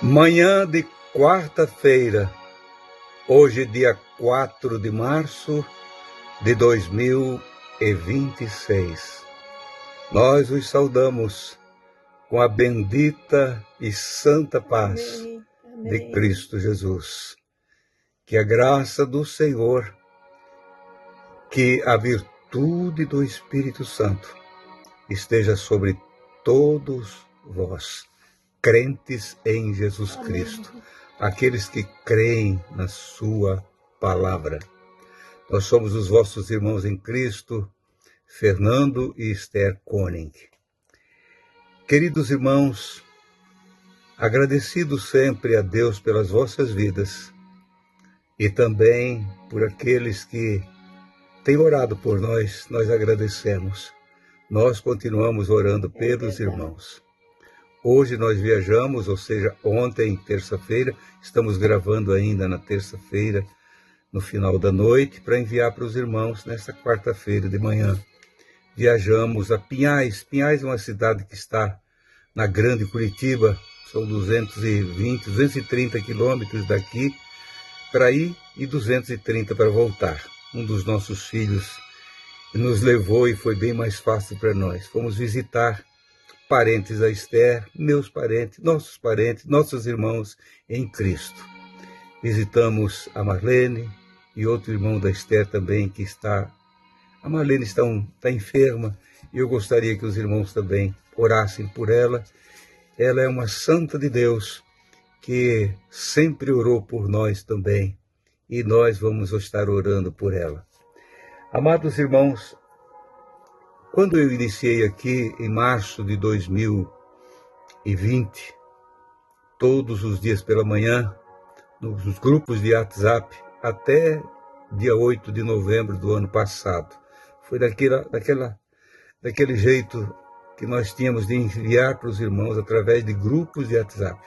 Manhã de quarta-feira, hoje dia 4 de março de 2026. Nós os saudamos com a bendita e santa paz de Cristo Jesus. Que a graça do Senhor, que a virtude do Espírito Santo esteja sobre todos vós, crentes em Jesus Cristo, aqueles que creem na sua palavra. Nós somos os vossos irmãos em Cristo, Fernando e Esther Koenig. Queridos irmãos, agradecidos sempre a Deus pelas vossas vidas e também por aqueles que têm orado por nós, nós agradecemos. Nós continuamos orando pelos irmãos. Hoje nós viajamos, ou seja, ontem, terça-feira, estamos gravando ainda na terça-feira, no final da noite, para enviar para os irmãos nesta quarta-feira de manhã. Viajamos a Pinhais. Pinhais é uma cidade que está na Grande Curitiba, são 230 quilômetros daqui para ir e 230 para voltar. Um dos nossos filhos nos levou e foi bem mais fácil para nós. Fomos visitar parentes da Esther, meus parentes, nossos irmãos em Cristo. Visitamos a Marlene e outro irmão da Esther também que está... A Marlene está enferma e eu gostaria que os irmãos também orassem por ela. Ela é uma santa de Deus que sempre orou por nós também e nós vamos estar orando por ela. Amados irmãos, quando eu iniciei aqui em março de 2020, todos os dias pela manhã, nos grupos de WhatsApp, até dia 8 de novembro do ano passado, foi daquele jeito que nós tínhamos de enviar para os irmãos através de grupos de WhatsApp.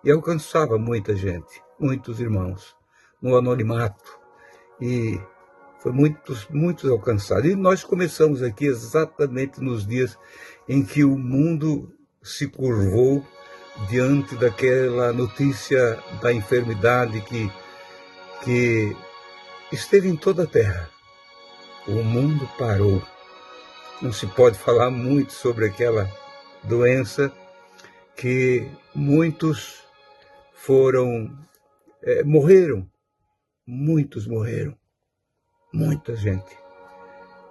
E alcançava muita gente, muitos irmãos, no anonimato. E foi muitos alcançados. E nós começamos aqui exatamente nos dias em que o mundo se curvou diante daquela notícia da enfermidade que esteve em toda a terra. O mundo parou. Não se pode falar muito sobre aquela doença que muitos morreram. Muitos morreram. Muita gente.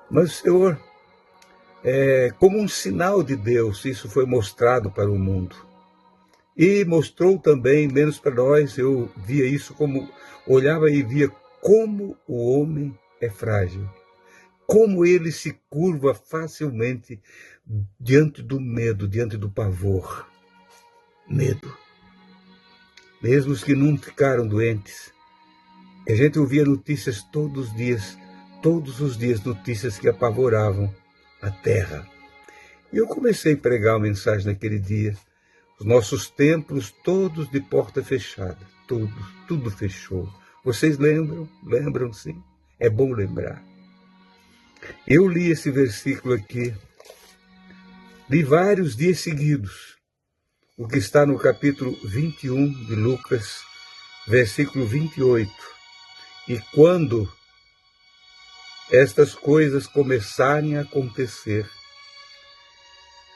Mas o Senhor, como um sinal de Deus, isso foi mostrado para o mundo. E mostrou também, menos para nós, eu via isso como, olhava e via como o homem é frágil. Como ele se curva facilmente diante do medo, diante do pavor. Medo. Mesmo os que não ficaram doentes. A gente ouvia notícias todos os dias notícias que apavoravam a terra. E eu comecei a pregar uma mensagem naquele dia. Os nossos templos todos de porta fechada, tudo fechou. Vocês lembram? Lembram sim? É bom lembrar. Eu li esse versículo aqui, li vários dias seguidos, o que está no capítulo 21 de Lucas, versículo 28. E quando estas coisas começarem a acontecer,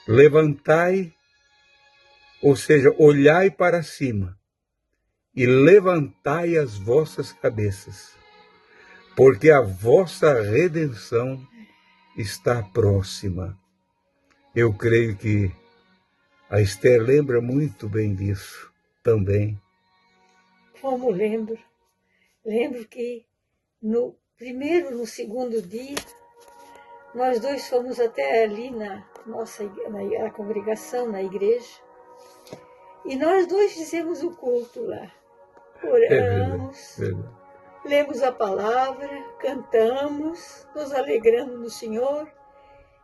levantai, ou seja, olhai para cima e levantai as vossas cabeças, porque a vossa redenção está próxima. Eu creio que a Esther lembra muito bem disso também. Como lembro? Lembro que no segundo dia, nós dois fomos até ali na congregação, na igreja, e nós dois fizemos o culto lá. Oramos, lemos a palavra, cantamos, nos alegrando no Senhor,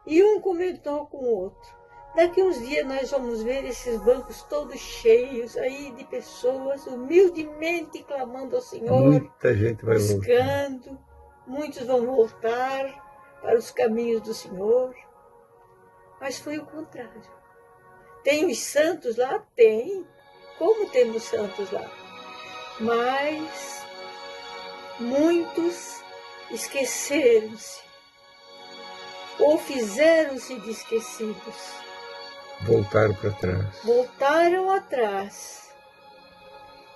e um comentou com o outro. Daqui uns dias nós vamos ver esses bancos todos cheios aí de pessoas humildemente clamando ao Senhor. Muita gente vai buscando, voltar. Muitos vão voltar para os caminhos do Senhor. Mas foi o contrário. Tem os santos lá? Tem. como temos santos lá. Mas muitos esqueceram-se, ou fizeram-se de esquecidos. Voltaram para trás. Voltaram atrás.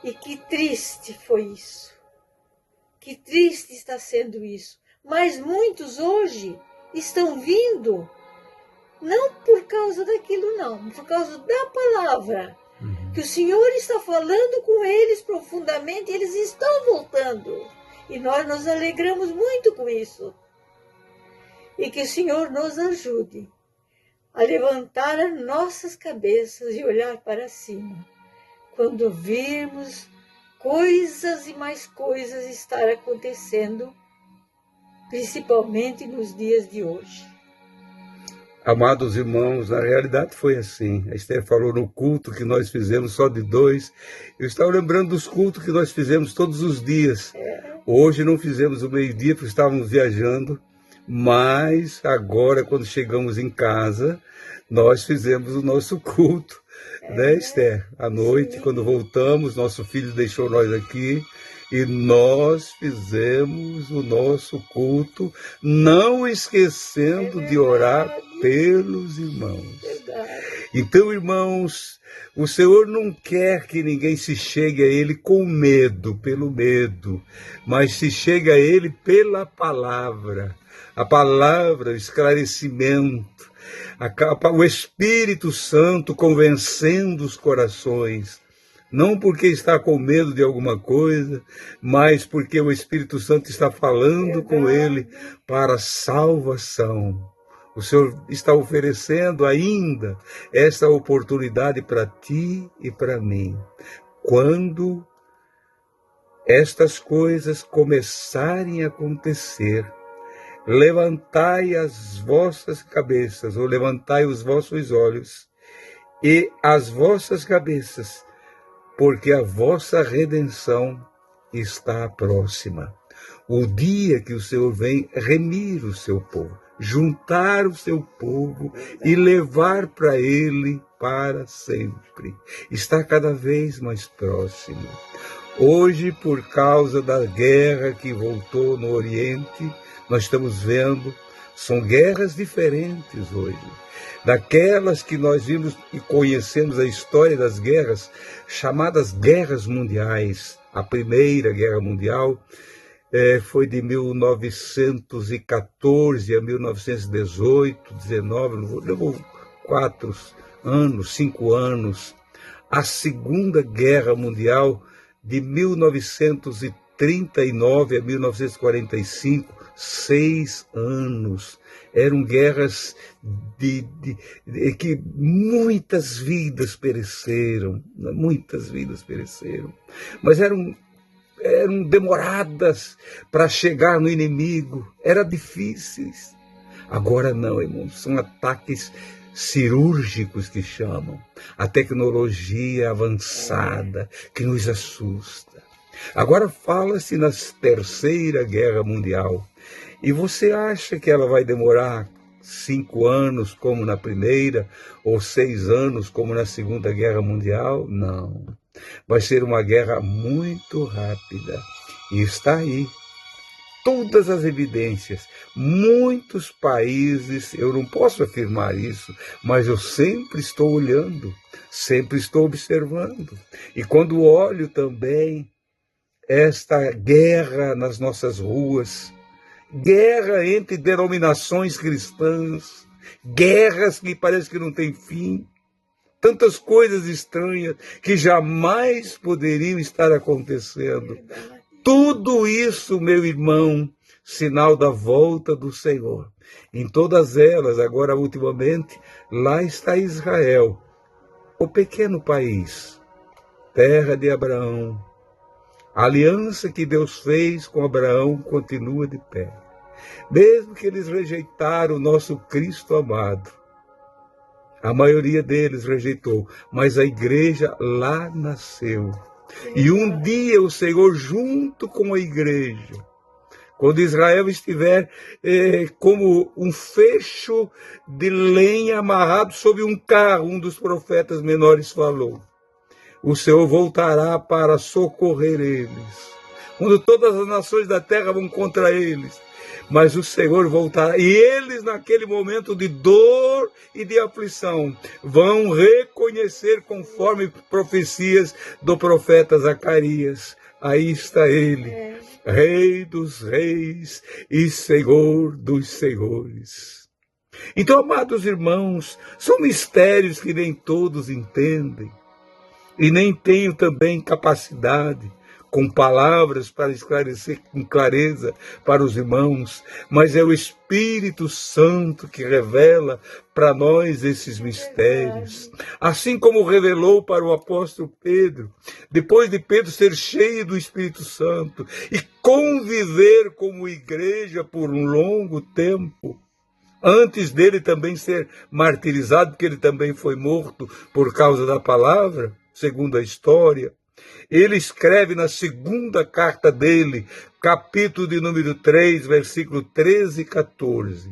E que triste foi isso. Que triste está sendo isso. Mas muitos hoje estão vindo, não por causa daquilo não, por causa da palavra. Que o Senhor está falando com eles profundamente, eles estão voltando. E nós nos alegramos muito com isso. E que o Senhor nos ajude a levantar as nossas cabeças e olhar para cima, quando virmos coisas e mais coisas estar acontecendo, principalmente nos dias de hoje. Amados irmãos, na realidade foi assim. A Esther falou no culto que nós fizemos só de 2. Eu estava lembrando dos cultos que nós fizemos todos os dias. Hoje não fizemos o meio-dia porque estávamos viajando, mas agora, quando chegamos em casa, nós fizemos o nosso culto, né, Esther? À noite, quando voltamos, nosso filho deixou nós aqui e nós fizemos o nosso culto, não esquecendo de orar pelos irmãos. Então, irmãos, o Senhor não quer que ninguém se chegue a Ele com medo, pelo medo, mas se chegue a Ele pela palavra. A palavra, o esclarecimento, o Espírito Santo convencendo os corações. Não porque está com medo de alguma coisa, mas porque o Espírito Santo está falando com ele para salvação. O Senhor está oferecendo ainda essa oportunidade para ti e para mim. Quando estas coisas começarem a acontecer, levantai as vossas cabeças, ou levantai os vossos olhos e as vossas cabeças, porque a vossa redenção está próxima. O dia que o Senhor vem remir o seu povo, juntar o seu povo e levar para Ele para sempre. Está cada vez mais próximo. Hoje, por causa da guerra que voltou no Oriente, nós estamos vendo, são guerras diferentes hoje. Daquelas que nós vimos e conhecemos a história das guerras, chamadas guerras mundiais. A Primeira Guerra Mundial foi de 1914 a 1918, 19, levou 5 anos. A Segunda Guerra Mundial, de 1939 a 1945, 6 anos. Eram guerras que muitas vidas pereceram, mas eram demoradas para chegar no inimigo, eram difíceis. Agora não, irmãos, são ataques cirúrgicos que chamam, a tecnologia avançada que nos assusta. Agora fala-se na Terceira Guerra Mundial. E você acha que ela vai demorar 5 anos como na Primeira, ou 6 anos como na Segunda Guerra Mundial? Não. Vai ser uma guerra muito rápida. E está aí. Todas as evidências, muitos países, eu não posso afirmar isso, mas eu sempre estou olhando, sempre estou observando. E quando olho também esta guerra nas nossas ruas, guerra entre denominações cristãs, guerras que parece que não tem fim, tantas coisas estranhas que jamais poderiam estar acontecendo. Tudo isso, meu irmão, sinal da volta do Senhor. Em todas elas, agora ultimamente, lá está Israel, o pequeno país, terra de Abraão. A aliança que Deus fez com Abraão continua de pé. Mesmo que eles rejeitaram o nosso Cristo amado, a maioria deles rejeitou, mas a igreja lá nasceu. E um dia o Senhor, junto com a igreja, quando Israel estiver como um fecho de lenha amarrado sobre um carro, um dos profetas menores falou. o Senhor voltará para socorrer eles. Quando todas as nações da terra vão contra eles, mas o Senhor voltará. E eles, naquele momento de dor e de aflição, vão reconhecer, conforme profecias do profeta Zacarias, aí está ele, Rei dos reis e Senhor dos senhores. Então, amados irmãos, são mistérios que nem todos entendem, e nem tenho também capacidade com palavras para esclarecer com clareza para os irmãos, mas é o Espírito Santo que revela para nós esses mistérios. Assim como revelou para o apóstolo Pedro, depois de Pedro ser cheio do Espírito Santo e conviver como igreja por um longo tempo, antes dele também ser martirizado, porque ele também foi morto por causa da palavra, segundo a história. Ele escreve na segunda carta dele, capítulo de número 3, versículo 13 e 14.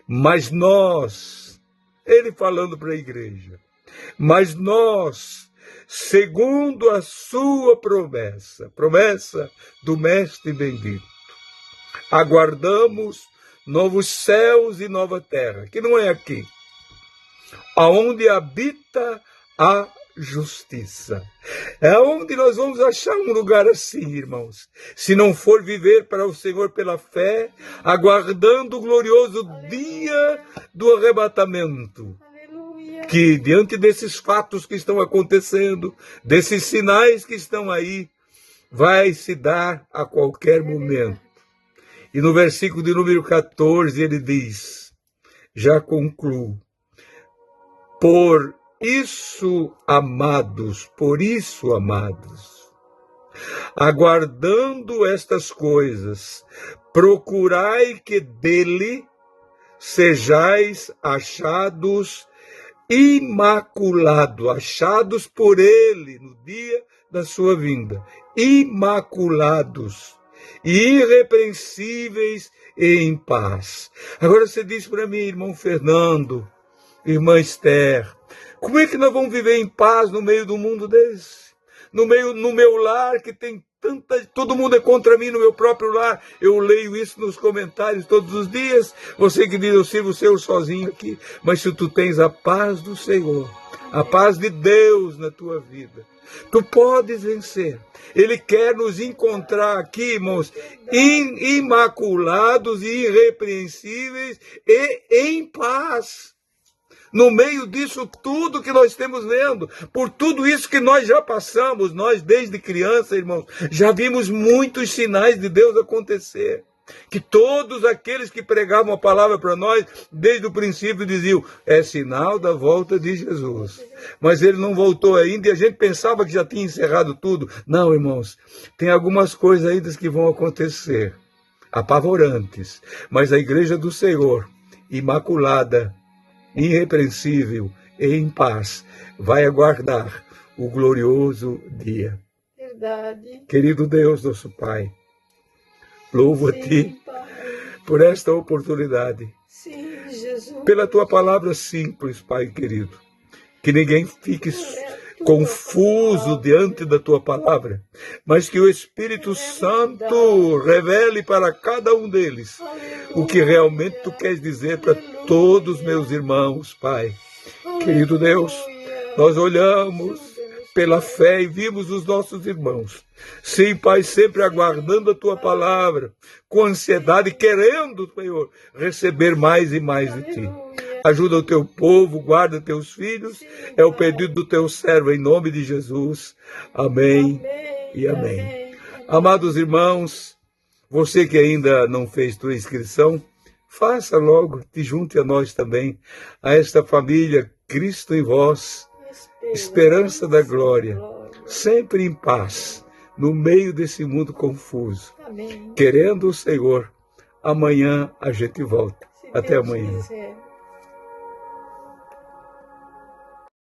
Mas nós, ele falando para a igreja, mas nós, segundo a sua promessa do Mestre bendito, aguardamos novos céus e nova terra, que não é aqui, aonde habita a justiça. É onde nós vamos achar um lugar assim, irmãos, se não for viver para o Senhor pela fé, aguardando o glorioso dia do arrebatamento. Que diante desses fatos que estão acontecendo, desses sinais que estão aí, vai se dar a qualquer momento. E no versículo de número 14 ele diz, já concluo, por isso, amados, aguardando estas coisas, procurai que dele sejais achados imaculados, achados por ele no dia da sua vinda, imaculados, irrepreensíveis e em paz. Agora você diz para mim, irmão Fernando, irmã Esther, como é que nós vamos viver em paz no meio do mundo desse? No meu lar, que tem todo mundo é contra mim no meu próprio lar. Eu leio isso nos comentários todos os dias. Você que diz, eu sirvo o Senhor sozinho aqui. Mas se tu tens a paz do Senhor, a paz de Deus na tua vida, tu podes vencer. Ele quer nos encontrar aqui, irmãos, imaculados e irrepreensíveis e em paz. No meio disso tudo que nós estamos vendo, por tudo isso que nós já passamos, nós desde criança, irmãos, já vimos muitos sinais de Deus acontecer. Que todos aqueles que pregavam a palavra para nós, desde o princípio diziam, é sinal da volta de Jesus. Mas ele não voltou ainda e a gente pensava que já tinha encerrado tudo. Não, irmãos, tem algumas coisas ainda que vão acontecer, apavorantes. Mas a igreja do Senhor, imaculada, irrepreensível e em paz, vai aguardar o glorioso dia. Verdade. Querido Deus, nosso Pai, louvo a Ti, Pai, por esta oportunidade. Sim, Jesus. Pela Tua palavra simples, Pai querido. Que ninguém fique confuso diante da Tua palavra, mas que o Espírito Santo revele para cada um deles o que realmente Tu queres dizer para todos meus irmãos, Pai. Querido Deus, nós olhamos pela fé e vimos os nossos irmãos. Sim, Pai, sempre aguardando a Tua palavra, com ansiedade, querendo, Senhor, receber mais e mais de Ti. Ajuda o Teu povo, guarda Teus filhos, é o pedido do Teu servo, em nome de Jesus. Amém e amém. Amados irmãos, você que ainda não fez tua inscrição, faça logo, te junte a nós também, a esta família Cristo em vós, esperança da glória, sempre em paz, no meio desse mundo confuso. Amém. Querendo o Senhor, amanhã a gente volta. Até amanhã.